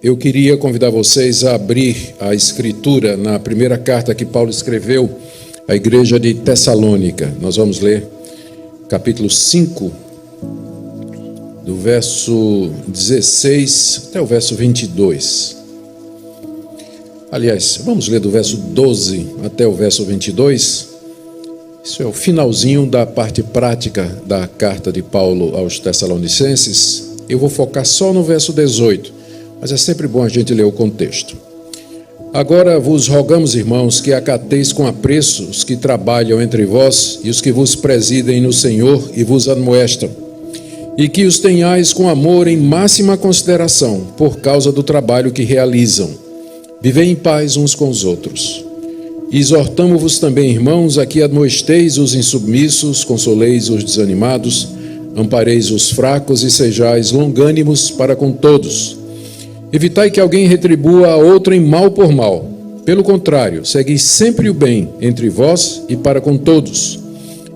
Eu queria convidar vocês a abrir a Escritura na primeira carta que Paulo escreveu à igreja de Tessalônica. Nós vamos ler capítulo 5, do verso 16 até o verso 22. Aliás, vamos ler do verso 12 até o verso 22. Isso é o finalzinho da parte prática da carta de Paulo aos Tessalonicenses. Eu vou focar só no verso 18. Mas é sempre bom a gente ler o contexto. Agora vos rogamos, irmãos, que acateis com apreço os que trabalham entre vós e os que vos presidem no Senhor e vos admoestam, e que os tenhais com amor em máxima consideração, por causa do trabalho que realizam. Vivei em paz uns com os outros. Exortamo-vos também, irmãos, a que admoesteis os insubmissos, consoleis os desanimados, ampareis os fracos e sejais longânimos para com todos. Evitai que alguém retribua a outrem mal por mal. Pelo contrário, segui sempre o bem entre vós e para com todos.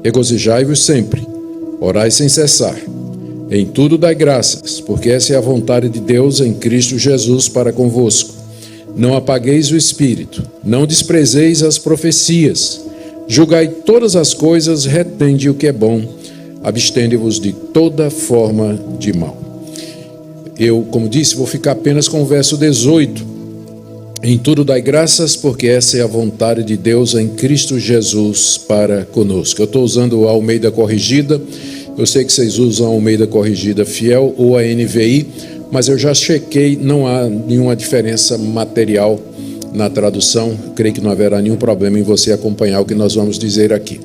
Regozijai-vos sempre. Orai sem cessar. Em tudo dai graças, porque essa é a vontade de Deus em Cristo Jesus para convosco. Não apagueis o espírito, não desprezeis as profecias. Julgai todas as coisas, retende o que é bom. Abstende-vos de toda forma de mal. Eu, como disse, vou ficar apenas com o verso 18. Em tudo dai graças, porque essa é a vontade de Deus em Cristo Jesus para conosco. Eu estou usando a Almeida Corrigida. Eu sei que vocês usam a Almeida Corrigida Fiel ou a NVI, mas eu já chequei, não há nenhuma diferença material na tradução. Creio que não haverá nenhum problema em você acompanhar o que nós vamos dizer aqui.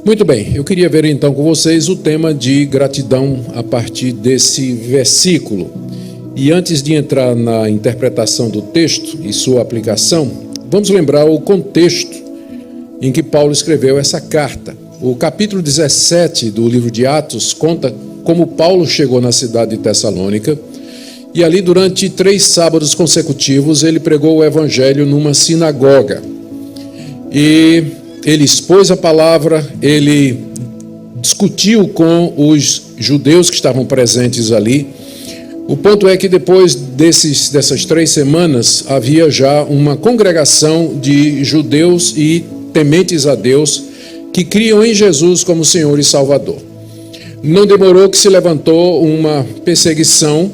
Muito bem, eu queria ver então com vocês o tema de gratidão a partir desse versículo. E antes de entrar na interpretação do texto e sua aplicação, vamos lembrar o contexto em que Paulo escreveu essa carta. O capítulo 17 do livro de Atos conta como Paulo chegou na cidade de Tessalônica e ali durante 3 sábados consecutivos ele pregou o evangelho numa sinagoga. E ele expôs a palavra, ele discutiu com os judeus que estavam presentes ali. O ponto é que depois dessas 3 semanas, havia já uma congregação de judeus e tementes a Deus que criam em Jesus como Senhor e Salvador. Não demorou que se levantou uma perseguição.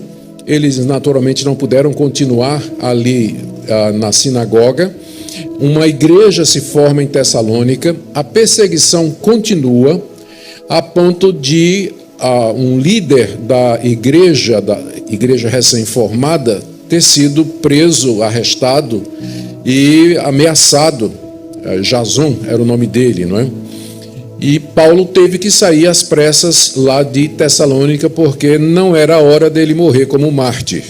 Eles naturalmente não puderam continuar ali na sinagoga. Uma igreja se forma em Tessalônica, a perseguição continua, a ponto de um líder da igreja recém-formada, ter sido preso, arrestado e ameaçado. Jason era o nome dele, não é? E Paulo teve que sair às pressas lá de Tessalônica, porque não era a hora dele morrer como mártir.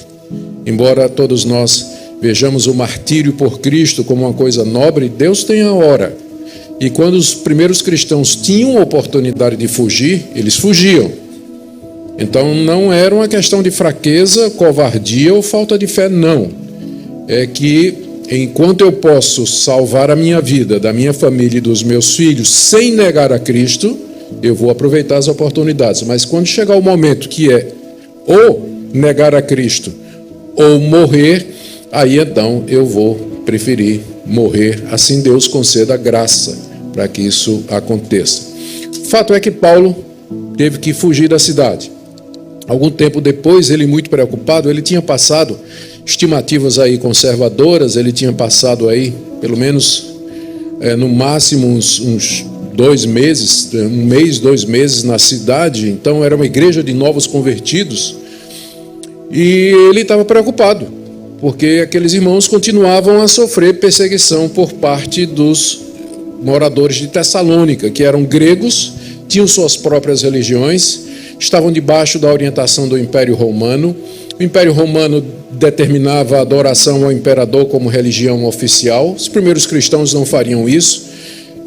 Embora todos nós vejamos o martírio por Cristo como uma coisa nobre, Deus tem a hora. E quando os primeiros cristãos tinham a oportunidade de fugir, eles fugiam. Então não era uma questão de fraqueza, covardia ou falta de fé, não. É que enquanto eu posso salvar a minha vida, da minha família e dos meus filhos sem negar a Cristo, eu vou aproveitar as oportunidades. Mas quando chegar o momento que é ou negar a Cristo ou morrer, aí então eu vou preferir morrer, assim Deus conceda graça para que isso aconteça. Fato é que Paulo teve que fugir da cidade. Algum tempo depois, ele muito preocupado, ele tinha passado estimativas aí conservadoras, ele tinha passado aí pelo menos no máximo uns 2 meses, 1 mês, 2 meses na cidade. Então era uma igreja de novos convertidos e ele estava preocupado, porque aqueles irmãos continuavam a sofrer perseguição por parte dos moradores de Tessalônica, que eram gregos, tinham suas próprias religiões, estavam debaixo da orientação do Império Romano. O Império Romano determinava a adoração ao imperador como religião oficial. Os primeiros cristãos não fariam isso.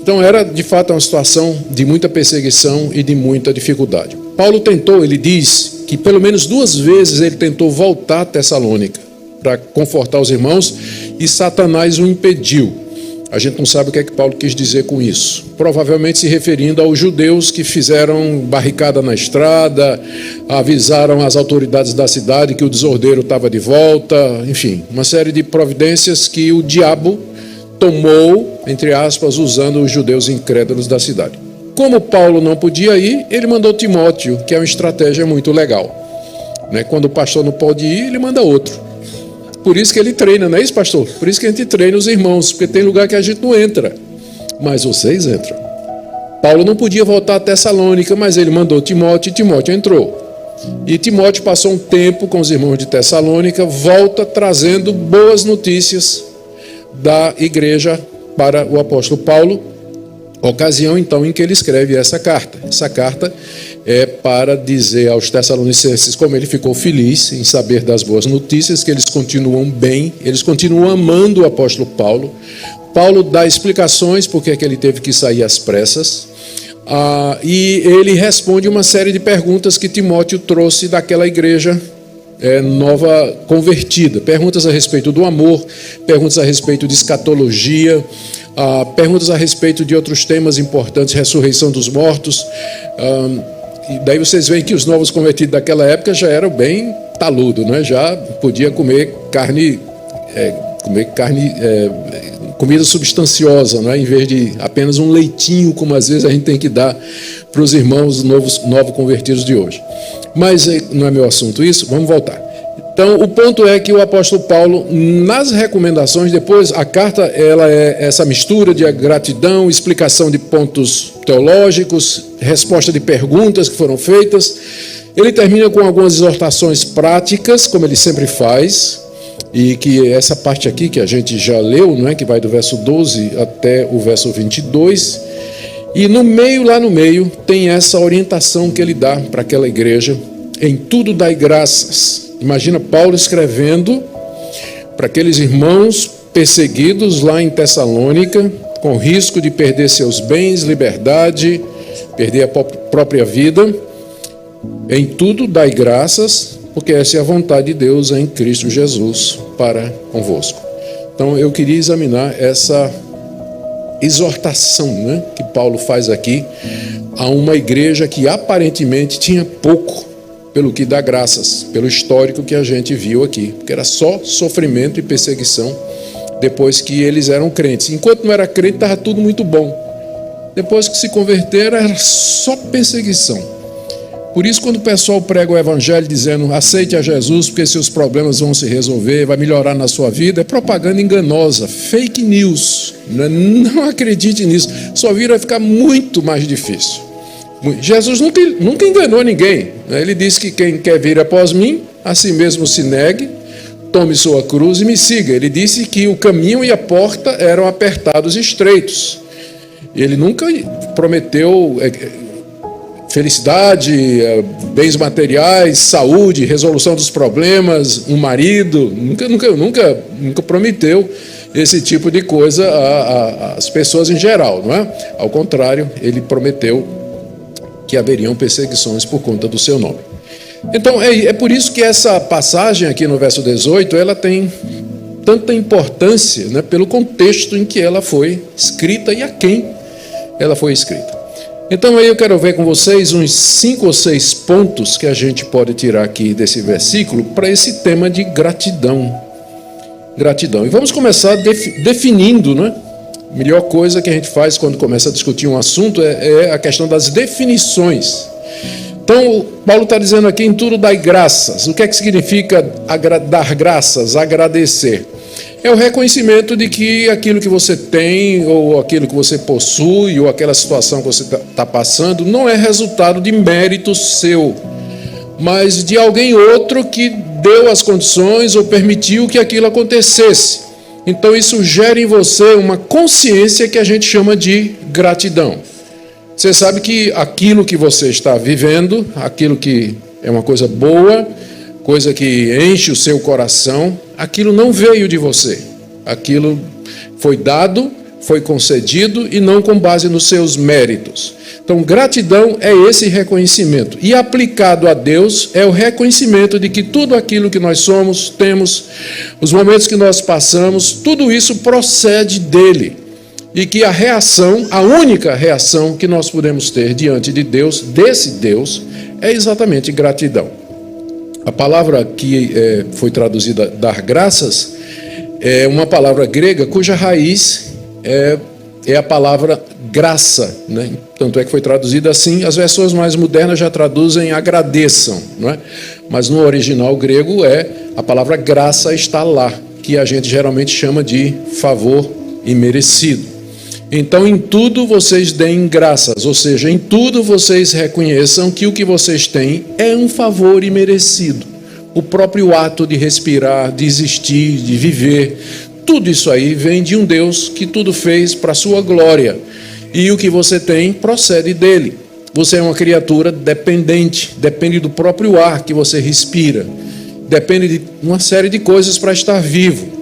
Então era, de fato, uma situação de muita perseguição e de muita dificuldade. Paulo tentou, ele diz que pelo menos 2 vezes ele tentou voltar a Tessalônica para confortar os irmãos e Satanás o impediu. A gente não sabe o que é que Paulo quis dizer com isso. Provavelmente se referindo aos judeus que fizeram barricada na estrada, avisaram as autoridades da cidade que o desordeiro estava de volta, enfim, uma série de providências que o diabo tomou, entre aspas, usando os judeus incrédulos da cidade. Como Paulo não podia ir, ele mandou Timóteo, que é uma estratégia muito legal. Quando o pastor não pode ir, ele manda outro. Por isso que ele treina, não é isso, pastor? Por isso que a gente treina os irmãos, porque tem lugar que a gente não entra, mas vocês entram. Paulo não podia voltar a Tessalônica, mas ele mandou Timóteo e Timóteo entrou. E Timóteo passou um tempo com os irmãos de Tessalônica, volta trazendo boas notícias da igreja para o apóstolo Paulo, ocasião então em que ele escreve essa carta. Essa carta é para dizer aos tessalonicenses como ele ficou feliz em saber das boas notícias, que eles continuam bem, eles continuam amando o apóstolo Paulo. Paulo dá explicações porque é que ele teve que sair às pressas, e ele responde uma série de perguntas que Timóteo trouxe daquela igreja nova convertida. Perguntas a respeito do amor, perguntas a respeito de escatologia, perguntas a respeito de outros temas importantes, ressurreição dos mortos. E daí vocês veem que os novos convertidos daquela época já eram bem taludos, já podia comer carne, comida substanciosa, em vez de apenas um leitinho, como às vezes a gente tem que dar para os irmãos novos convertidos de hoje. Mas não é meu assunto isso, vamos voltar. Então, o ponto é que o apóstolo Paulo, nas recomendações, depois a carta ela é essa mistura de gratidão, explicação de pontos teológicos, resposta de perguntas que foram feitas. Ele termina com algumas exortações práticas, como ele sempre faz, e que essa parte aqui que a gente já leu, que vai do verso 12 até o verso 22, e lá no meio, tem essa orientação que ele dá para aquela igreja: em tudo dai graças. Imagina Paulo escrevendo para aqueles irmãos perseguidos lá em Tessalônica, com risco de perder seus bens, liberdade, perder a própria vida. Em tudo dai graças, porque essa é a vontade de Deus em Cristo Jesus para convosco. Então eu queria examinar essa exortação que Paulo faz aqui a uma igreja que aparentemente tinha pouco pelo que dá graças, pelo histórico que a gente viu aqui, porque era só sofrimento e perseguição depois que eles eram crentes. Enquanto não era crente, estava tudo muito bom. Depois que se converteram, era só perseguição. Por isso, quando o pessoal prega o evangelho dizendo aceite a Jesus porque seus problemas vão se resolver, vai melhorar na sua vida, é propaganda enganosa, fake news. Não acredite nisso, sua vida vai ficar muito mais difícil. Jesus nunca enganou ninguém. Ele disse que quem quer vir após mim, a si mesmo se negue, tome sua cruz e me siga. Ele disse que o caminho e a porta eram apertados e estreitos. Ele nunca prometeu felicidade, bens materiais, saúde, resolução dos problemas, um marido. Nunca prometeu esse tipo de coisa às pessoas em geral, não é? Ao contrário, ele prometeu que haveriam perseguições por conta do seu nome. Então, é por isso que essa passagem aqui no verso 18, ela tem tanta importância, pelo contexto em que ela foi escrita e a quem ela foi escrita. Então, aí eu quero ver com vocês uns 5 ou 6 pontos que a gente pode tirar aqui desse versículo para esse tema de gratidão. Gratidão. E vamos começar definindo, A melhor coisa que a gente faz quando começa a discutir um assunto é a questão das definições. Então, Paulo está dizendo aqui, em tudo dai graças. O que é que significa dar graças, agradecer? É o reconhecimento de que aquilo que você tem, ou aquilo que você possui, ou aquela situação que você está passando, não é resultado de mérito seu, mas de alguém outro que deu as condições ou permitiu que aquilo acontecesse. Então isso gera em você uma consciência que a gente chama de gratidão. Você sabe que aquilo que você está vivendo, aquilo que é uma coisa boa, coisa que enche o seu coração, aquilo não veio de você. Aquilo foi dado, foi concedido e não com base nos seus méritos. Então, gratidão é esse reconhecimento. E aplicado a Deus é o reconhecimento de que tudo aquilo que nós somos, temos, os momentos que nós passamos, tudo isso procede dele. e que a reação, a única reação que nós podemos ter diante de Deus, desse Deus, é exatamente gratidão. A palavra que foi traduzida dar graças é uma palavra grega cuja raiz é a palavra graça, né? Tanto é que foi traduzida assim. As versões mais modernas já traduzem agradeçam, não é? Mas no original grego a palavra graça está lá, que a gente geralmente chama de favor imerecido. Então, em tudo vocês deem graças, ou seja, em tudo vocês reconheçam que o que vocês têm é um favor imerecido. O próprio ato de respirar, de existir, de viver, tudo isso aí vem de um Deus que tudo fez para a sua glória. E o que você tem procede dele. Você é uma criatura dependente, depende do próprio ar que você respira, depende de uma série de coisas para estar vivo.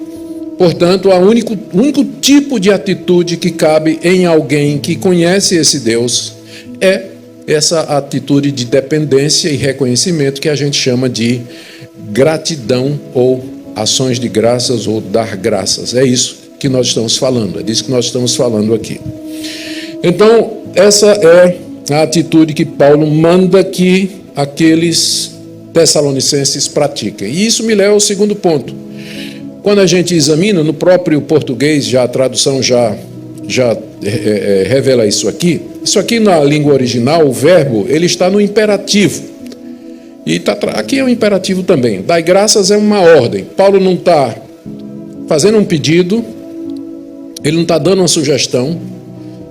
Portanto, o único tipo de atitude que cabe em alguém que conhece esse Deus é essa atitude de dependência e reconhecimento que a gente chama de gratidão ou ações de graças ou dar graças. É isso que nós estamos falando, é disso que nós estamos falando aqui. Então, essa é a atitude que Paulo manda que aqueles tessalonicenses pratiquem. E isso me leva ao segundo ponto. Quando a gente examina, no próprio português, já a tradução já revela isso aqui. Isso aqui na língua original, o verbo, ele está no imperativo. E aqui é um imperativo também. Dai graças é uma ordem. Paulo não está fazendo um pedido, ele não está dando uma sugestão,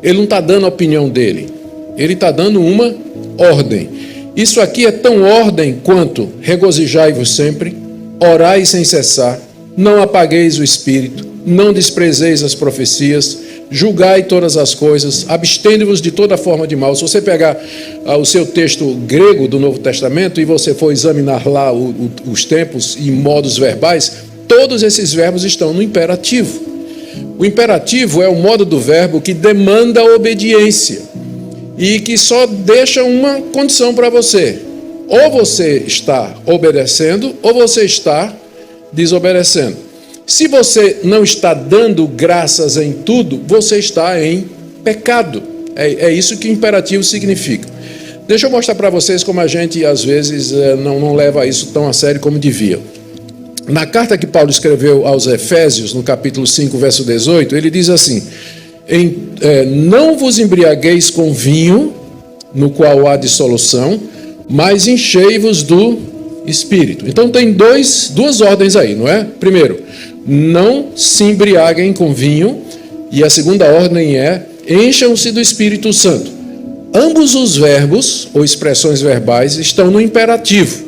ele não está dando a opinião dele. Ele está dando uma ordem. Isso aqui é tão ordem quanto regozijai-vos sempre, orai sem cessar, não apagueis o espírito, não desprezeis as profecias, julgai todas as coisas, abstende-vos de toda forma de mal. Se você pegar o seu texto grego do Novo Testamento e você for examinar lá os tempos e modos verbais, todos esses verbos estão no imperativo. O imperativo é o modo do verbo que demanda obediência e que só deixa uma condição para você. Ou você está obedecendo ou você está desobedecendo. Se você não está dando graças em tudo, você está em pecado. É isso que o imperativo significa. Deixa eu mostrar para vocês como a gente, às vezes, não leva isso tão a sério como devia. Na carta que Paulo escreveu aos Efésios, no capítulo 5, verso 18, ele diz assim: não vos embriagueis com vinho, no qual há dissolução, mas enchei-vos do Espírito. Então tem duas ordens aí, não é? Primeiro, não se embriaguem com vinho, e a segunda ordem é encham-se do Espírito Santo. Ambos os verbos ou expressões verbais estão no imperativo.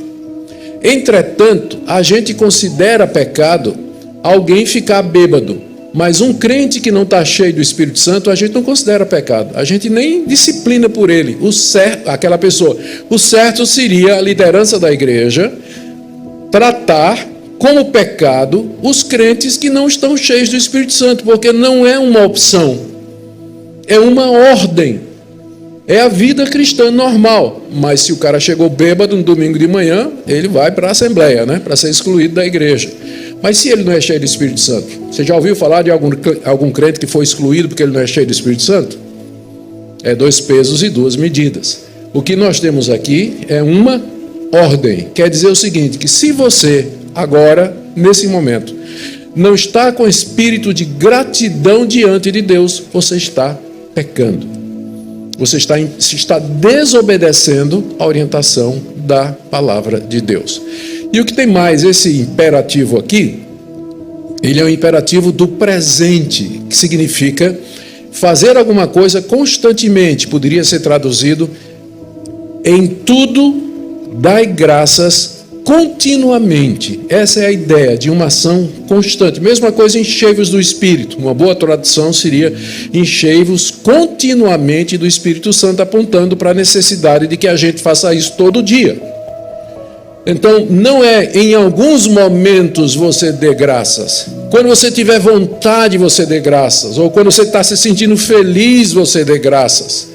Entretanto, a gente considera pecado alguém ficar bêbado, mas um crente que não está cheio do Espírito Santo, a gente não considera pecado, a gente nem disciplina por ele, aquela pessoa. O certo seria a liderança da igreja tratar como pecado os crentes que não estão cheios do Espírito Santo, porque não é uma opção, é uma ordem. É a vida cristã normal, mas se o cara chegou bêbado no domingo de manhã, ele vai para a assembleia, né, para ser excluído da igreja. Mas se ele não é cheio do Espírito Santo, você já ouviu falar de algum crente que foi excluído porque ele não é cheio do Espírito Santo? É 2 pesos e 2 medidas. O que nós temos aqui é uma ordem. Quer dizer o seguinte, que se você agora, nesse momento, não está com espírito de gratidão diante de Deus, você está pecando. Você está desobedecendo a orientação da palavra de Deus. E o que tem mais, esse imperativo aqui, ele é um imperativo do presente, que significa fazer alguma coisa constantemente. Poderia ser traduzido: em tudo dai graças continuamente. Essa é a ideia de uma ação constante. Mesma coisa, enchei-vos do Espírito. Uma boa tradução seria enchei-vos continuamente do Espírito Santo, apontando para a necessidade de que a gente faça isso todo dia. Então, não é em alguns momentos você dê graças. Quando você tiver vontade, você dê graças. Ou quando você está se sentindo feliz, você dê graças.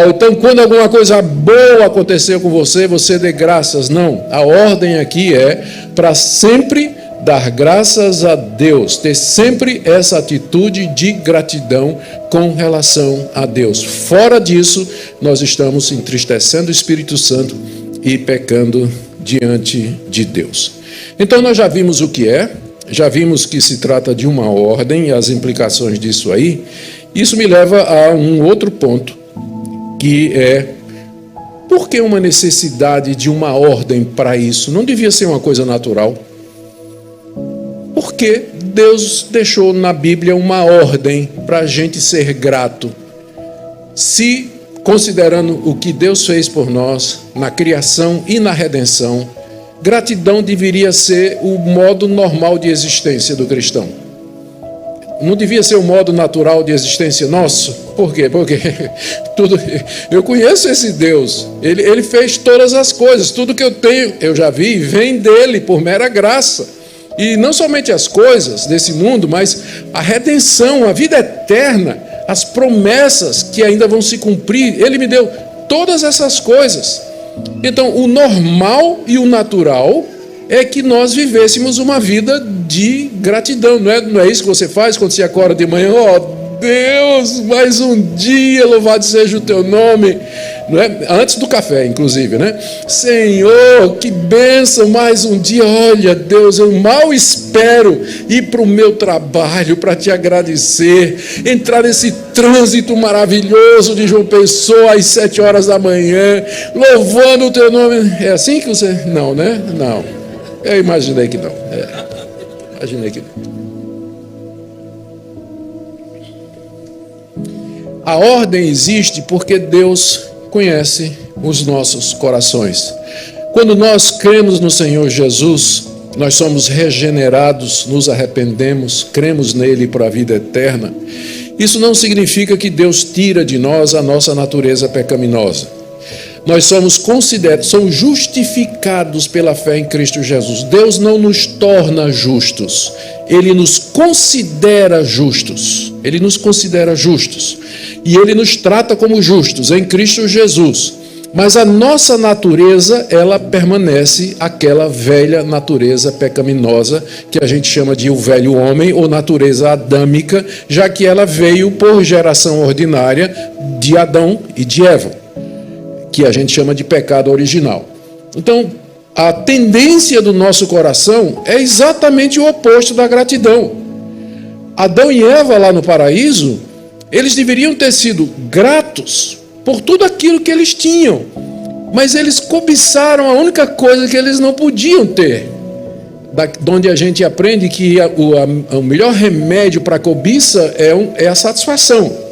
Então, quando alguma coisa boa aconteceu com você, você dê graças. Não, a ordem aqui é para sempre dar graças a Deus, ter sempre essa atitude de gratidão com relação a Deus. Fora disso, nós estamos entristecendo o Espírito Santo e pecando diante de Deus. Então nós já vimos o que é, já vimos que se trata de uma ordem e as implicações disso aí. Isso me leva a um outro ponto, que é: por que uma necessidade de uma ordem para isso? Não devia ser uma coisa natural? Por que Deus deixou na Bíblia uma ordem para a gente ser grato? Se, considerando o que Deus fez por nós, na criação e na redenção, gratidão deveria ser o modo normal de existência do cristão. Não devia ser o modo natural de existência nosso? Por quê? Porque eu conheço esse Deus. Ele fez todas as coisas. Tudo que eu tenho, eu já vi, vem dele por mera graça. E não somente as coisas desse mundo, mas a redenção, a vida eterna, as promessas que ainda vão se cumprir. Ele me deu todas essas coisas. Então, o normal e o natural é que nós vivêssemos uma vida de gratidão. Não é isso que você faz quando você acorda de manhã? Oh, Deus, mais um dia, louvado seja o teu nome. Não é? Antes do café, inclusive, né? Senhor, que bênção, mais um dia. Olha, Deus, eu mal espero ir para o meu trabalho para te agradecer, entrar nesse trânsito maravilhoso de João Pessoa às 7 horas da manhã, louvando o teu nome. É assim que você... Não, né? Não. Eu imaginei que não. Imaginei que não. A ordem existe porque Deus conhece os nossos corações. Quando nós cremos no Senhor Jesus, nós somos regenerados, nos arrependemos, cremos nele para a vida eterna. Isso não significa que Deus tira de nós a nossa natureza pecaminosa. Nós somos justificados pela fé em Cristo Jesus. Deus não nos torna justos, Ele nos considera justos. Ele nos considera justos. E Ele nos trata como justos em Cristo Jesus. Mas a nossa natureza, ela permanece aquela velha natureza pecaminosa, que a gente chama de o velho homem, ou natureza adâmica, já que ela veio por geração ordinária de Adão e de Eva, que a gente chama de pecado original. Então, a tendência do nosso coração é exatamente o oposto da gratidão. Adão e Eva lá no paraíso, eles deveriam ter sido gratos por tudo aquilo que eles tinham, mas eles cobiçaram a única coisa que eles não podiam ter. De onde a gente aprende que o melhor remédio para a cobiça é a satisfação.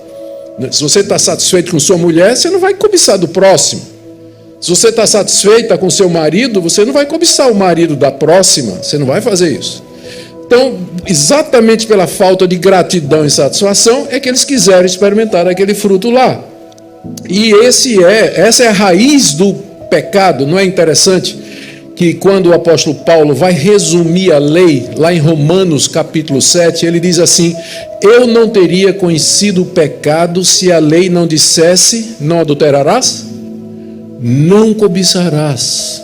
Se você está satisfeito com sua mulher, você não vai cobiçar do próximo. Se você está satisfeita com seu marido, você não vai cobiçar o marido da próxima. Você não vai fazer isso. Então, exatamente pela falta de gratidão e satisfação, é que eles quiseram experimentar aquele fruto lá. E essa é a raiz do pecado. Não é interessante que quando o apóstolo Paulo vai resumir a lei, lá em Romanos capítulo 7, ele diz assim: eu não teria conhecido o pecado se a lei não dissesse: não adulterarás, não cobiçarás.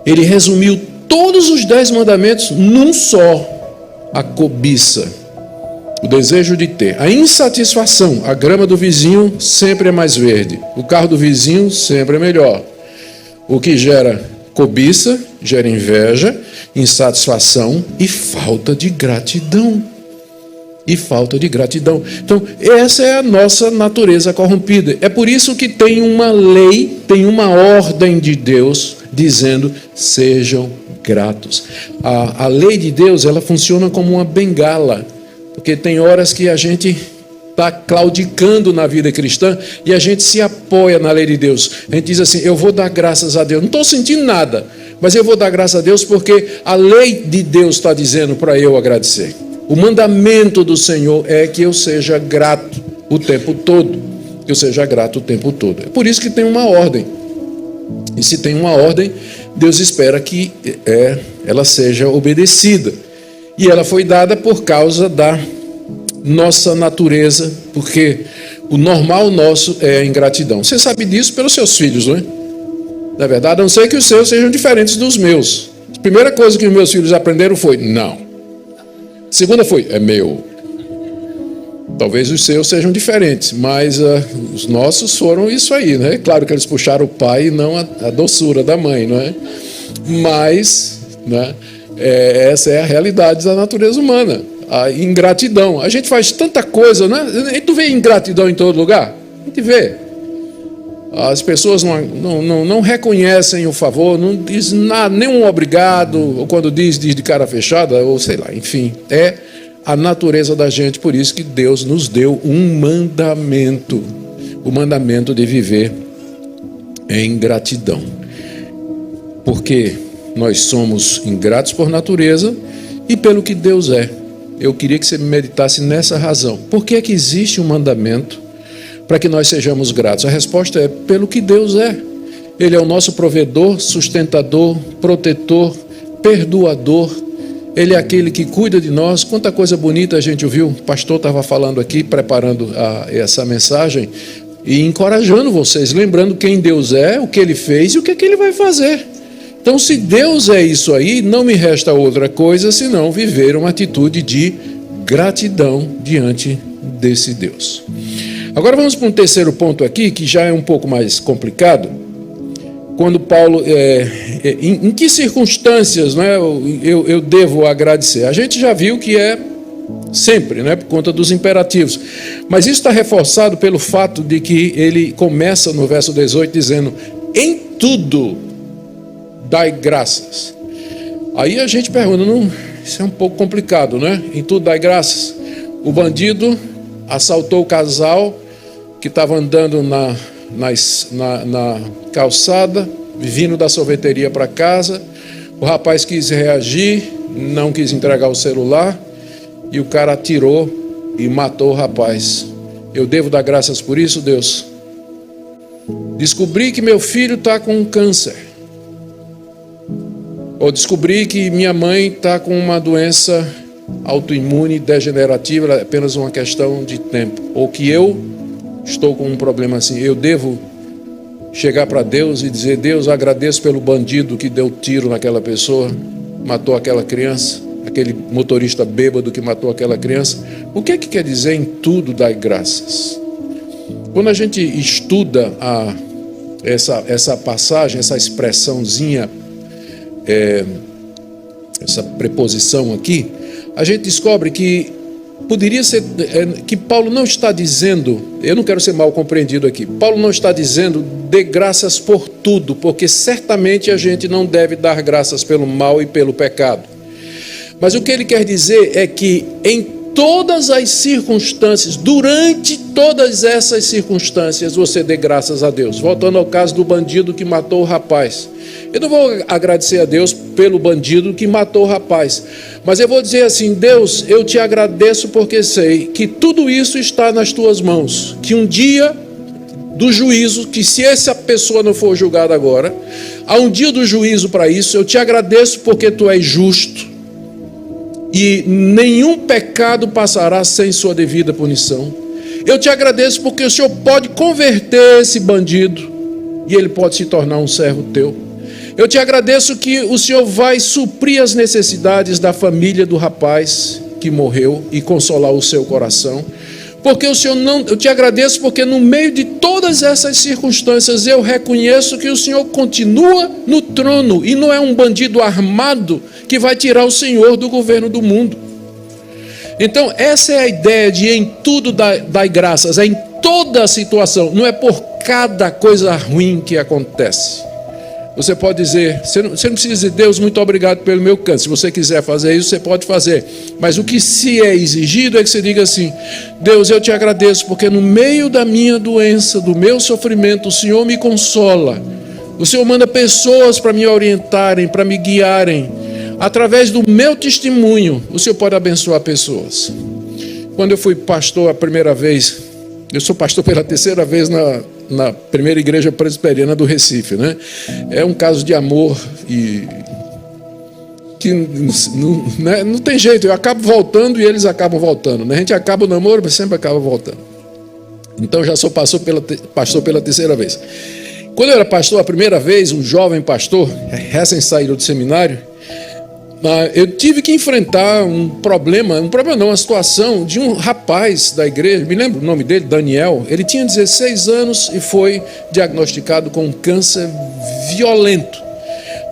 Ele resumiu todos os 10 mandamentos num só: a cobiça, o desejo de ter, a insatisfação. A grama do vizinho sempre é mais verde, o carro do vizinho sempre é melhor. O que gera cobiça, gera inveja, insatisfação e falta de gratidão. Então, essa é a nossa natureza corrompida. É por isso que tem uma lei, tem uma ordem de Deus dizendo: sejam gratos. A lei de Deus, ela funciona como uma bengala, porque tem horas que a gente está claudicando na vida cristã e a gente se apoia na lei de Deus. A gente diz assim: eu vou dar graças a Deus. Não estou sentindo nada, mas eu vou dar graças a Deus porque a lei de Deus está dizendo para eu agradecer. O mandamento do Senhor é que eu seja grato o tempo todo. Que eu seja grato o tempo todo. É por isso que tem uma ordem. E se tem uma ordem, Deus espera que ela seja obedecida. E ela foi dada por causa da nossa natureza, porque o normal nosso é a ingratidão. Você sabe disso pelos seus filhos, não é? Na verdade, a não ser que os seus sejam diferentes dos meus. A primeira coisa que os meus filhos aprenderam foi não. A segunda foi, é meu. Talvez os seus sejam diferentes, mas os nossos foram isso aí, né? Claro que eles puxaram o pai e não a doçura da mãe, não é? Mas, né, essa é a realidade da natureza humana, a ingratidão. A gente faz tanta coisa, né? E tu vê ingratidão em todo lugar? A gente vê. As pessoas não reconhecem o favor, não diz nada, nenhum obrigado, ou quando diz de cara fechada, ou sei lá, enfim, é a natureza da gente. Por isso que Deus nos deu um mandamento, o mandamento de viver em gratidão. Porque nós somos ingratos por natureza e pelo que Deus é. Eu queria que você meditasse nessa razão. Por que é que existe um mandamento para que nós sejamos gratos? A resposta é pelo que Deus é. Ele é o nosso provedor, sustentador, protetor, perdoador. Ele é aquele que cuida de nós. Quanta coisa bonita a gente ouviu. O pastor estava falando aqui, preparando essa mensagem e encorajando vocês, lembrando quem Deus é, o que Ele fez e o que é que Ele vai fazer. Então, se Deus é isso aí, não me resta outra coisa senão viver uma atitude de gratidão diante desse Deus. Agora vamos para um terceiro ponto aqui, que já é um pouco mais complicado. Quando Paulo, em que circunstâncias, né, eu devo agradecer? A gente já viu que é sempre, né, por conta dos imperativos. Mas isso está reforçado pelo fato de que ele começa no verso 18 dizendo, em tudo dai graças. Aí a gente pergunta, não, isso é um pouco complicado, né? Em tudo dai graças. O bandido assaltou o casal que estava andando na calçada, vindo da sorveteria para casa. O rapaz quis reagir, não quis entregar o celular e o cara atirou e matou o rapaz. Eu devo dar graças por isso, Deus? Descobri que meu filho está com câncer. Ou descobri que minha mãe está com uma doença autoimune degenerativa, é apenas uma questão de tempo. Ou que eu estou com um problema assim. Eu devo chegar para Deus e dizer, Deus, agradeço pelo bandido que deu tiro naquela pessoa, matou aquela criança, aquele motorista bêbado que matou aquela criança. O que é que quer dizer em tudo dar graças? Quando a gente estuda essa passagem, essa expressãozinha, essa preposição aqui, a gente descobre que poderia ser que Paulo não está dizendo, eu não quero ser mal compreendido aqui, Paulo não está dizendo dê graças por tudo, porque certamente a gente não deve dar graças pelo mal e pelo pecado. Mas o que ele quer dizer é que em todas as circunstâncias, durante todas essas circunstâncias, você dê graças a Deus. Voltando ao caso do bandido que matou o rapaz. Eu não vou agradecer a Deus pelo bandido que matou o rapaz, mas eu vou dizer assim, Deus, eu te agradeço porque sei que tudo isso está nas tuas mãos, que um dia do juízo, que se essa pessoa não for julgada agora, há um dia do juízo para isso. Eu te agradeço porque tu és justo e nenhum pecado passará sem sua devida punição. Eu te agradeço porque o Senhor pode converter esse bandido e ele pode se tornar um servo teu. Eu te agradeço que o Senhor vai suprir as necessidades da família do rapaz que morreu e consolar o seu coração. Porque o Senhor não, eu te agradeço porque no meio de todas essas circunstâncias eu reconheço que o Senhor continua no trono e não é um bandido armado que vai tirar o Senhor do governo do mundo. Então essa é a ideia de em tudo dai graças, é em toda a situação, não é por cada coisa ruim que acontece. Você pode dizer, você não precisa dizer, Deus, muito obrigado pelo meu câncer. Se você quiser fazer isso, você pode fazer. Mas o que se é exigido é que você diga assim, Deus, eu te agradeço, porque no meio da minha doença, do meu sofrimento, o Senhor me consola. O Senhor manda pessoas para me orientarem, para me guiarem. Através do meu testemunho, o Senhor pode abençoar pessoas. Quando eu fui pastor a primeira vez, eu sou pastor pela terceira vez na primeira igreja presbiteriana do Recife, né? É um caso de amor e que não tem jeito, eu acabo voltando e eles acabam voltando, né? A gente acaba o namoro, mas sempre acaba voltando. Então já sou pastor pela terceira vez. Quando eu era pastor a primeira vez, um jovem pastor, recém saído do seminário, Eu tive que enfrentar um problema não, uma situação de um rapaz da igreja, me lembro o nome dele, Daniel. Ele tinha 16 anos e foi diagnosticado com um câncer violento.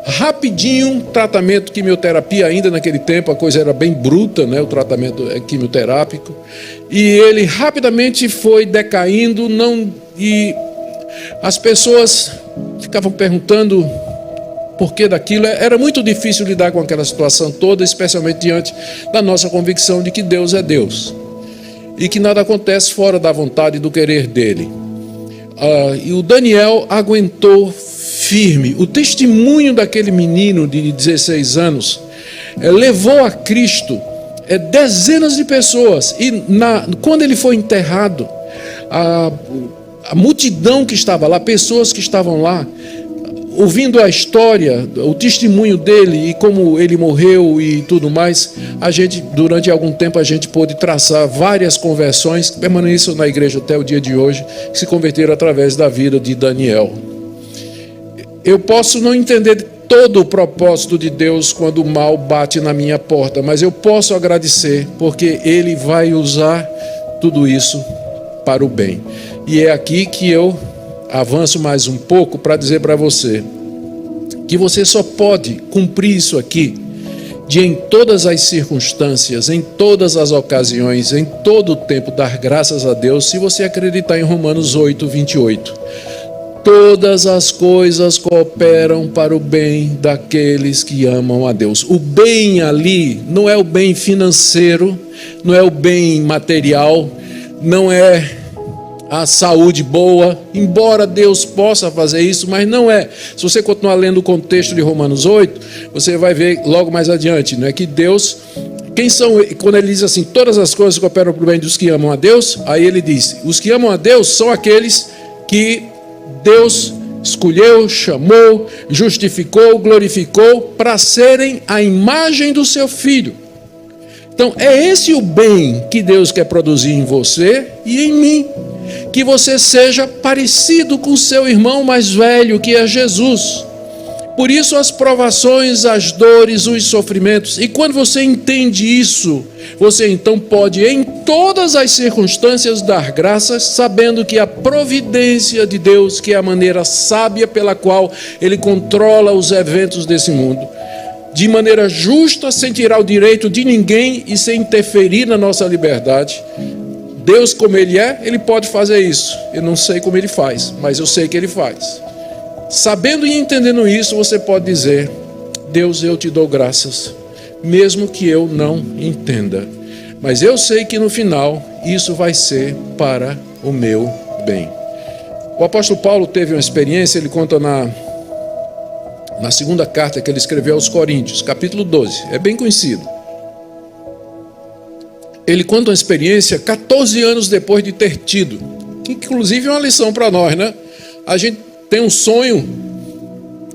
Rapidinho, tratamento, quimioterapia, ainda naquele tempo a coisa era bem bruta, né, o tratamento quimioterápico, e ele rapidamente foi decaindo, e as pessoas ficavam perguntando porquê daquilo. Era muito difícil lidar com aquela situação toda, especialmente diante da nossa convicção de que Deus é Deus e que nada acontece fora da vontade e do querer dele. E o Daniel aguentou firme. O testemunho daquele menino de 16 anos levou a Cristo dezenas de pessoas. E quando ele foi enterrado, a multidão que estava lá, pessoas que estavam lá, ouvindo a história, o testemunho dele e como ele morreu e tudo mais, durante algum tempo a gente pôde traçar várias conversões que permaneceram na igreja até o dia de hoje, que se converteram através da vida de Daniel. Eu posso não entender todo o propósito de Deus quando o mal bate na minha porta, mas eu posso agradecer, porque Ele vai usar tudo isso para o bem. E é aqui que eu avanço mais um pouco para dizer para você que você só pode cumprir isso aqui em todas as circunstâncias, em todas as ocasiões, em todo o tempo, dar graças a Deus, se você acreditar em Romanos 8, 28. Todas as coisas cooperam para o bem daqueles que amam a Deus. O bem ali não é o bem financeiro, não é o bem material, não é a saúde boa, embora Deus possa fazer isso, mas não é. Se você continuar lendo o contexto de Romanos 8, você vai ver logo mais adiante, não é que Deus, quem são, quando ele diz assim, todas as coisas cooperam para o bem dos que amam a Deus, aí ele diz, os que amam a Deus são aqueles que Deus escolheu, chamou, justificou, glorificou para serem a imagem do seu Filho. Então é esse o bem que Deus quer produzir em você e em mim, que você seja parecido com seu irmão mais velho, que é Jesus. Por isso as provações, as dores, os sofrimentos. E quando você entende isso, você então pode em todas as circunstâncias dar graças, sabendo que a providência de Deus, que é a maneira sábia pela qual Ele controla os eventos desse mundo, de maneira justa, sem tirar o direito de ninguém e sem interferir na nossa liberdade. Deus, como Ele é, Ele pode fazer isso. Eu não sei como Ele faz, mas eu sei que Ele faz. Sabendo e entendendo isso, você pode dizer, Deus, eu te dou graças, mesmo que eu não entenda. Mas eu sei que no final, isso vai ser para o meu bem. O apóstolo Paulo teve uma experiência, ele conta na segunda carta que ele escreveu aos Coríntios, capítulo 12, é bem conhecido. Ele conta uma experiência 14 anos depois de ter tido, que inclusive é uma lição para nós, né? A gente tem um sonho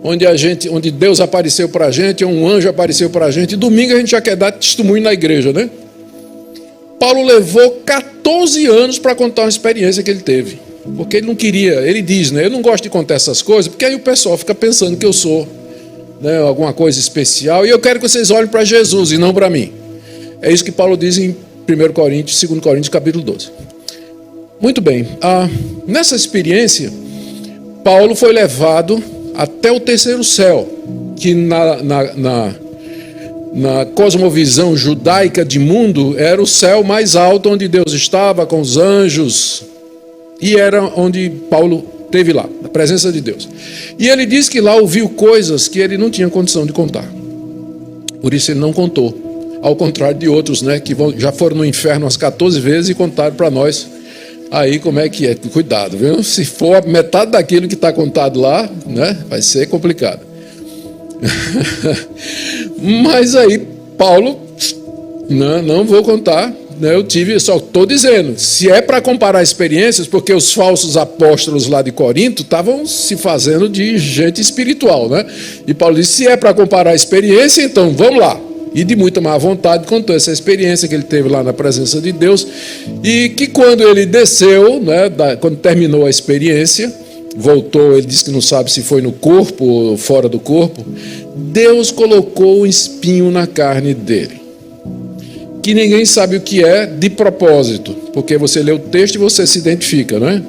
onde Deus apareceu para a gente, um anjo apareceu para a gente, e domingo a gente já quer dar testemunho na igreja, né? Paulo levou 14 anos para contar uma experiência que ele teve, porque ele não queria, ele diz, né? Eu não gosto de contar essas coisas, porque aí o pessoal fica pensando que eu sou, né, alguma coisa especial, e eu quero que vocês olhem para Jesus e não para mim. É isso que Paulo diz em 1 Coríntios, 2 Coríntios, capítulo 12. Muito bem, nessa experiência, Paulo foi levado até o terceiro céu, que na cosmovisão judaica de mundo era o céu mais alto onde Deus estava com os anjos, e era onde Paulo esteve lá, na presença de Deus. E ele diz que lá ouviu coisas que ele não tinha condição de contar, por isso ele não contou, ao contrário de outros, né, que já foram no inferno umas 14 vezes e contaram para nós. Aí como é que é? Cuidado, viu? Se for metade daquilo que está contado lá, né, vai ser complicado. Mas aí Paulo, não vou contar, né, só estou dizendo, se é para comparar experiências, porque os falsos apóstolos lá de Corinto estavam se fazendo de gente espiritual, né? E Paulo disse, se é para comparar a experiência, então vamos lá. E de muita má vontade contou essa experiência que ele teve lá na presença de Deus, e que quando ele desceu, né, quando terminou a experiência, voltou, ele disse que não sabe se foi no corpo ou fora do corpo, Deus colocou um espinho na carne dele, que ninguém sabe o que é de propósito, porque você lê o texto e você se identifica, não é?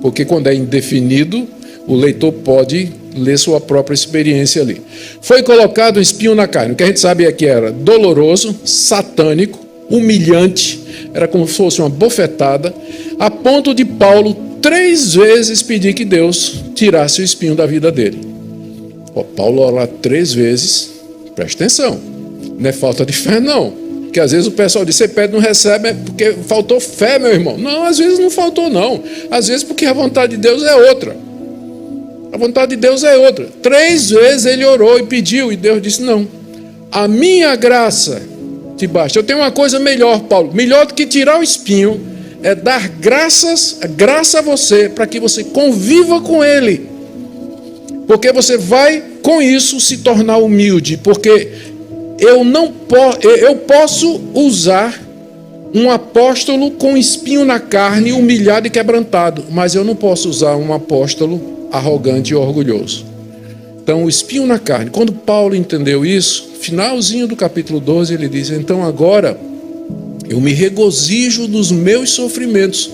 Porque quando é indefinido, o leitor pode ler sua própria experiência ali. Foi colocado um espinho na carne. O que a gente sabe é que era doloroso, satânico, humilhante, era como se fosse uma bofetada, a ponto de Paulo 3 vezes pedir que Deus tirasse o espinho da vida dele. Paulo orar 3 vezes, presta atenção, não é falta de fé não, porque às vezes o pessoal diz, você pede e não recebe, é porque faltou fé, meu irmão. Não, às vezes não faltou não, às vezes porque a vontade de Deus é outra. A vontade de Deus é outra. 3 vezes ele orou e pediu, e Deus disse, não, a minha graça te basta. Eu tenho uma coisa melhor, Paulo, melhor do que tirar o espinho, é dar graça a você, para que você conviva com ele. Porque você vai, com isso, se tornar humilde. Porque eu posso usar um apóstolo com espinho na carne, humilhado e quebrantado, mas eu não posso usar um apóstolo arrogante e orgulhoso. Então, o espinho na carne. Quando Paulo entendeu isso, finalzinho do capítulo 12, ele diz, então agora eu me regozijo dos meus sofrimentos,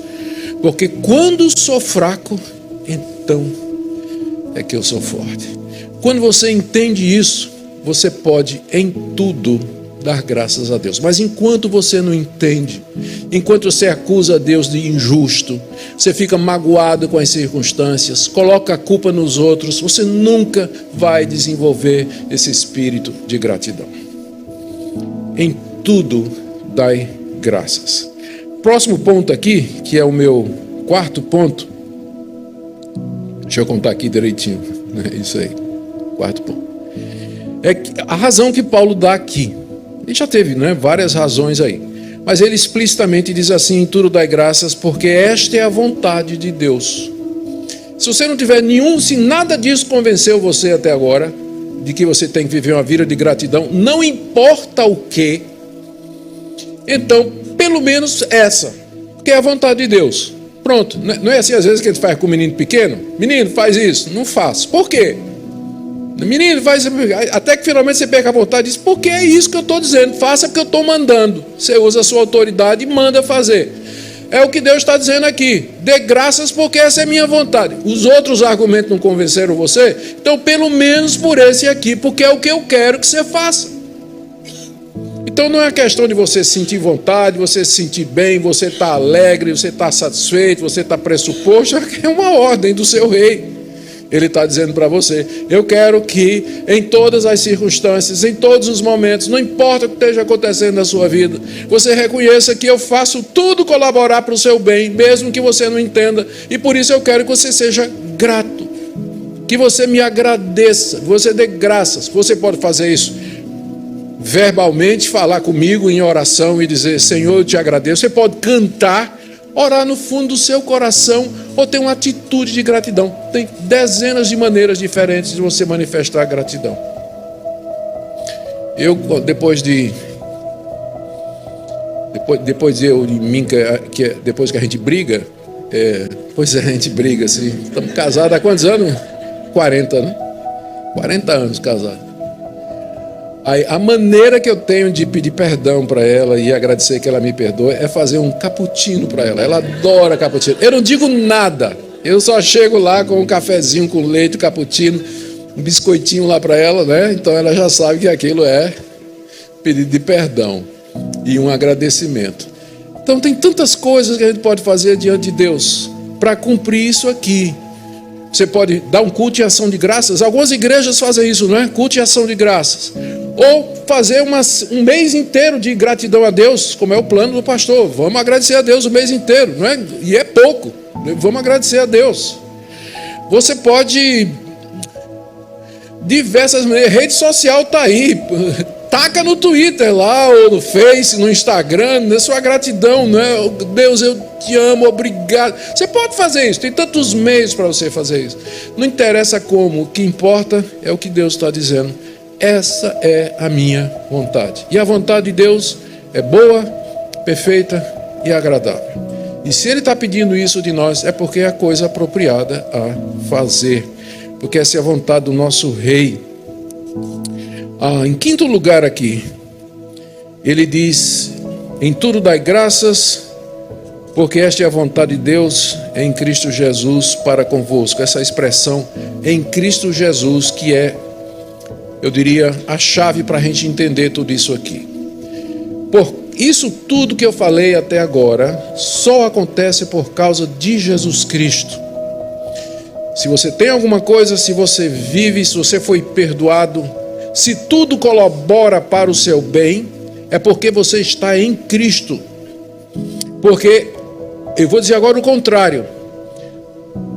porque quando sou fraco, então é que eu sou forte. Quando você entende isso, você pode em tudo dar graças a Deus. Mas enquanto você não entende, enquanto você acusa a Deus de injusto, você fica magoado com as circunstâncias, coloca a culpa nos outros, você nunca vai desenvolver esse espírito de gratidão. Em tudo dai graças. Próximo ponto aqui, que é o meu 4º ponto. Deixa eu contar aqui direitinho. Isso aí, 4º ponto. É a razão que Paulo dá aqui. Ele já teve, várias razões aí. Mas ele explicitamente diz assim, em tudo dai graças, porque esta é a vontade de Deus. Se você não tiver se nada disso convenceu você até agora, de que você tem que viver uma vida de gratidão, não importa o que, então, pelo menos essa, que é a vontade de Deus. Pronto, não é assim às vezes que a gente faz com o menino pequeno? Menino, faz isso. Não faço. Por quê? Menino, faz, até que finalmente você pega a vontade e diz, porque é isso que eu estou dizendo, faça porque eu estou mandando. Você usa a sua autoridade e manda fazer. É o que Deus está dizendo aqui, dê graças porque essa é minha vontade. Os outros argumentos não convenceram você? Então pelo menos por esse aqui, porque é o que eu quero que você faça. Então não é questão de você sentir vontade, você se sentir bem, você estar alegre, você estar satisfeito, você estar pressuposto, é uma ordem do seu rei. Ele está dizendo para você, eu quero que em todas as circunstâncias, em todos os momentos, não importa o que esteja acontecendo na sua vida, você reconheça que eu faço tudo colaborar para o seu bem, mesmo que você não entenda, e por isso eu quero que você seja grato, que você me agradeça, que você dê graças. Você pode fazer isso verbalmente, falar comigo em oração e dizer, Senhor, eu te agradeço. Você pode cantar, orar no fundo do seu coração, ou ter uma atitude de gratidão. Tem dezenas de maneiras diferentes de você manifestar gratidão. Eu, depois que a gente briga, a gente briga assim, estamos casados há quantos anos? 40, né? 40 anos casados. Aí, a maneira que eu tenho de pedir perdão para ela e agradecer que ela me perdoe é fazer um cappuccino para ela. Ela adora cappuccino. Eu não digo nada. Eu só chego lá com um cafezinho com leite, cappuccino, um biscoitinho lá para ela, né? Então ela já sabe que aquilo é pedido de perdão e um agradecimento. Então tem tantas coisas que a gente pode fazer diante de Deus para cumprir isso aqui. Você pode dar um culto e ação de graças. Algumas igrejas fazem isso, não é? Culto e ação de graças. Ou fazer um mês inteiro de gratidão a Deus, como é o plano do pastor. Vamos agradecer a Deus o mês inteiro, não é? E é pouco. Vamos agradecer a Deus. Você pode, diversas maneiras, rede social está aí. Taca no Twitter lá, ou no Face, no Instagram, na sua gratidão, não é? Deus, eu te amo, obrigado. Você pode fazer isso, tem tantos meios para você fazer isso. Não interessa como, o que importa é o que Deus está dizendo. Essa é a minha vontade. E a vontade de Deus é boa, perfeita e agradável. E se Ele está pedindo isso de nós, é porque é a coisa apropriada a fazer. Porque essa é a vontade do nosso Rei. Em quinto lugar aqui, ele diz: em tudo dai graças, porque esta é a vontade de Deus em Cristo Jesus para convosco. Essa expressão em Cristo Jesus que é, eu diria, a chave para a gente entender tudo isso aqui. Por isso tudo que eu falei até agora só acontece por causa de Jesus Cristo. Se você tem alguma coisa, se você vive, se você foi perdoado, se tudo colabora para o seu bem, é porque você está em Cristo. Porque, eu vou dizer agora o contrário,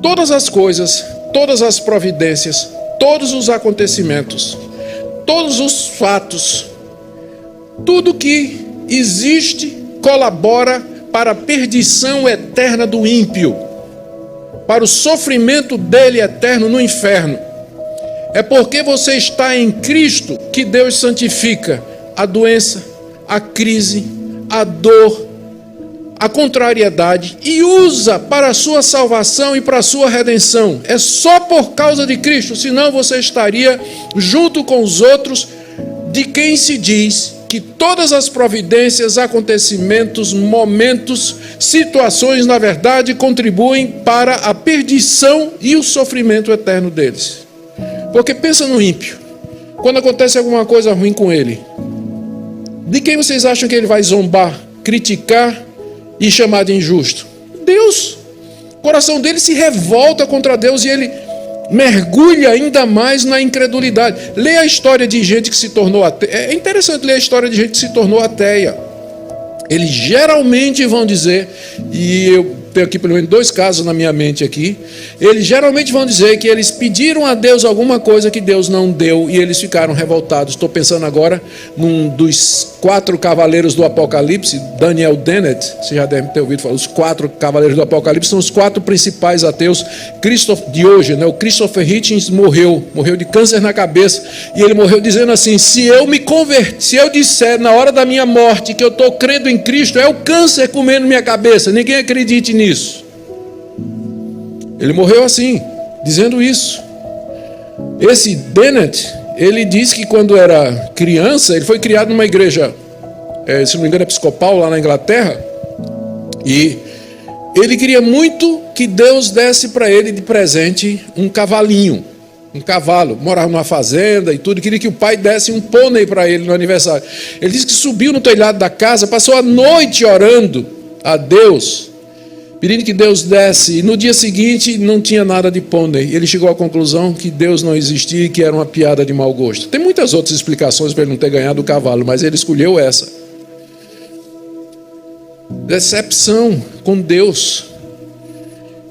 todas as coisas, todas as providências, todos os acontecimentos, todos os fatos, tudo que existe colabora para a perdição eterna do ímpio, para o sofrimento dele eterno no inferno. É porque você está em Cristo que Deus santifica a doença, a crise, a dor, a contrariedade e usa para a sua salvação e para a sua redenção. É só por causa de Cristo, senão você estaria junto com os outros de quem se diz que todas as providências, acontecimentos, momentos, situações, na verdade, contribuem para a perdição e o sofrimento eterno deles. Porque pensa no ímpio, quando acontece alguma coisa ruim com ele, de quem vocês acham que ele vai zombar, criticar e chamar de injusto? Deus. O coração dele se revolta contra Deus e ele mergulha ainda mais na incredulidade. Lê a história de gente que se tornou ateia. É interessante ler a história de gente que se tornou ateia. Eles geralmente vão dizer, e eu tenho aqui pelo menos 2 casos na minha mente aqui, eles geralmente vão dizer que eles pediram a Deus alguma coisa que Deus não deu e eles ficaram revoltados. Estou pensando agora num dos 4 cavaleiros do Apocalipse, Daniel Dennett, você já deve ter ouvido falar, os 4 cavaleiros do Apocalipse são os 4 principais ateus de hoje, né? O Christopher Hitchens morreu de câncer na cabeça, e ele morreu dizendo assim: se eu me converter, se eu disser na hora da minha morte que eu estou crendo em Cristo, é o câncer comendo minha cabeça, ninguém acredite nisso. Ele morreu assim, dizendo isso. Esse Dennett, ele diz que quando era criança, ele foi criado numa igreja, se não me engano, episcopal lá na Inglaterra, e ele queria muito que Deus desse para ele de presente um cavalinho, um cavalo. Morava numa fazenda e tudo, queria que o pai desse um pônei para ele no aniversário. Ele disse que subiu no telhado da casa, passou a noite orando a Deus, pedindo que Deus desse, e no dia seguinte não tinha nada de pônei. Ele chegou à conclusão que Deus não existia e que era uma piada de mau gosto. Tem muitas outras explicações para ele não ter ganhado o cavalo, mas ele escolheu essa. Decepção com Deus.